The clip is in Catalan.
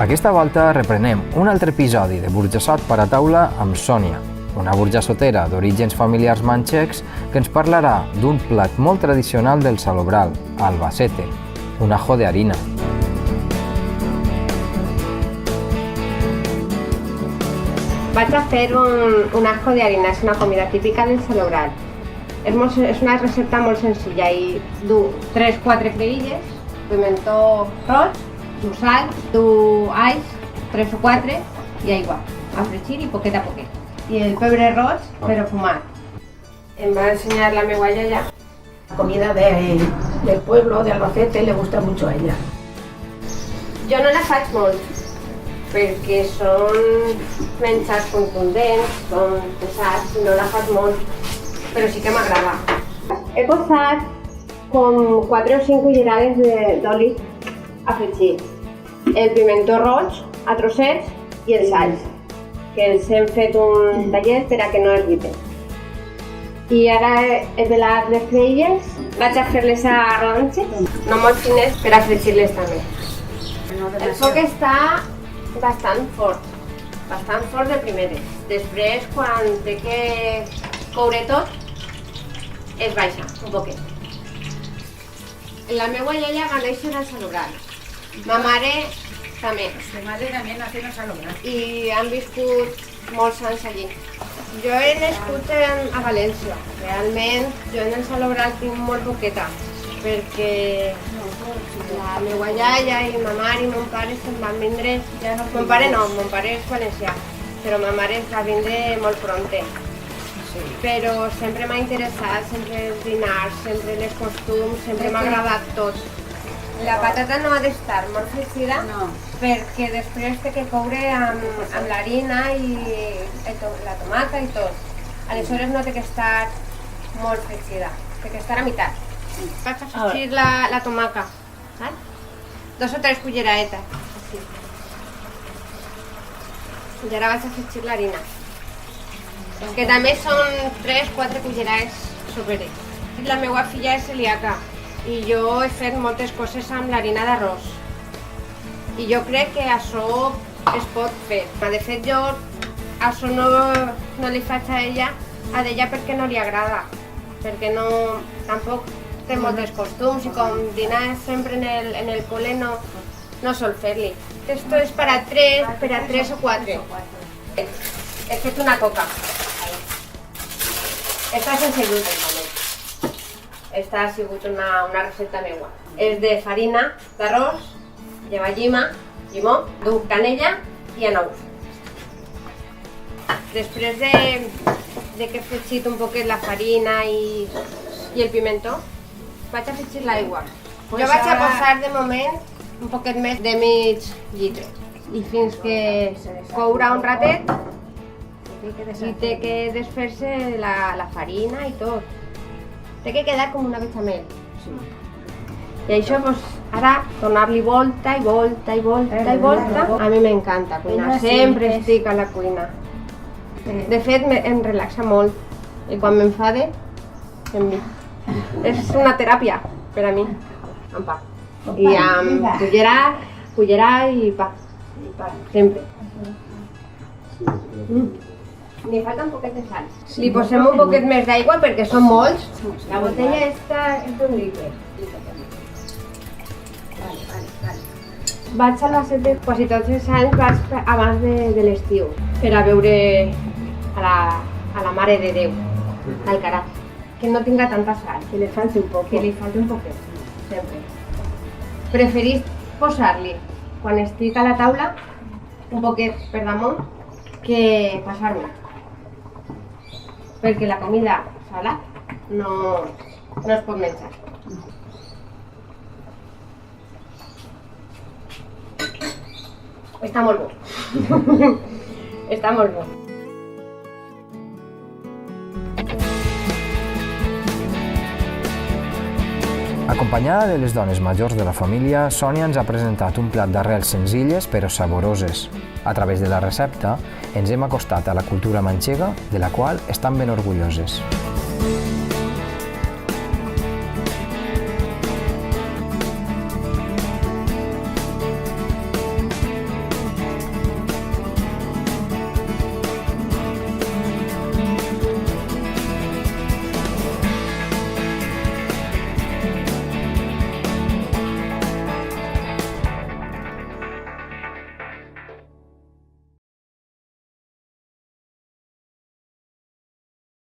Aquesta volta reprenem un altre episodi de Burjassot per a taula amb Sònia, una burjassotera d'orígens familiars manxecs que ens parlarà d'un plat molt tradicional del Salobral, Albacete, un ajo de harina. Vaig a fer un ajo de harina, és una comida típica del Salobral. És una recepta molt senzilla i du 3-4 creïlles, pimentó roig, du sal, du alls, 3 o 4 i aigua, a fregir i poquet a poquet. I el pebre roig, però fumat. Em va ensenyar la meva iaia. La comida del pueblo, de Albacete, le gusta mucho a ella. Jo no la faig molt, perquè són menjars contundents, són pesats, no la faig molt, però sí que m'agrada. He posat com 4 o 5 cullerades d'oli a fregir. El pimentó roig a trossets i els alls, que els hem fet un tallet per a que no es riten. I ara he pelat les creïlles, vaig a fer-les a rodanxes, no molt fines per a fregir-les també. El foc està bastant fort de primeres. Després, quan té que coure tot, es baixa un poquet. La meva iaia va néixer al Salobral. Ma mare també. Mi madre también nació en el Salobral. I han viscut molts anys allí. Jo he nascut a València. Realment, jo en el Salobral tinc molt poqueta, perquè la meva iaia i ma mare i mon pare se'n van vindre. Mon pare no, mon pare és valencià, però ma mare es va vindre molt pronte. Però sempre m'ha interessat, sempre els dinars, sempre les costums, sempre m'ha agradat tot. La patata no ha d'estar molt fregida, perquè després té que coure amb l'harina i la tomata i tot. Aleshores no té que estar molt fregida, té que estar a meitat. Vaig a fregir la tomaca, 2 o 3 culleradetes. I ara vaig a fregir l'harina, que també són 3-4 cullerades sobre. La meva filla és celíaca i jo he fet moltes coses amb l'harina d'arròs. I jo crec que això es pot fer. De fet, jo això no li faig a ella perquè no li agrada, perquè tampoc té moltes costums i com dinar sempre en el col·le no sol fer-li. Esto és per a 3 o 4. He fet una coca. Esta sense gluten també. Esta ha sigut una recepta meua. És de farina d'arròs, lleva llima, llimó, du canella i anous. Després de que he fregit un poquet la farina i el pimentó, vaig a fregir l'aigua. Jo vaig a posar de moment un poquet més de mig litre. I fins que courà un ratet, i té que desfer-se la farina i tot. Té que quedar com una bechamel. I això, ara, donar-li volta i volta i volta i volta. A mi m'encanta cuinar, sempre estic a la cuina. De fet, em relaxa molt. I quan m'enfade, és una teràpia per a mi, amb pa. I amb cullera i pa, sempre. Li falta un poquet de sal. Li posem un poquet més d'aigua perquè són molts. La botella esta és d'un litre. Vaig a la set de quasi tots els anys, vaig abans de l'estiu, per a veure a la Mare de Déu, d'Alcaraz, que no tinga tanta sal. Que le falte un poco. Que li falti un poquet, sempre. Preferís posar-li, quan estic a la taula, un poquet per damunt, que passar-me. Perquè la comida salat no es pot menjar. Està molt bo. Està molt bo. Acompanyada de les dones majors de la família, Sònia ens ha presentat un plat d'arrels senzilles però saboroses. A través de la recepta ens hem acostat a la cultura manxega, de la qual estan ben orgulloses.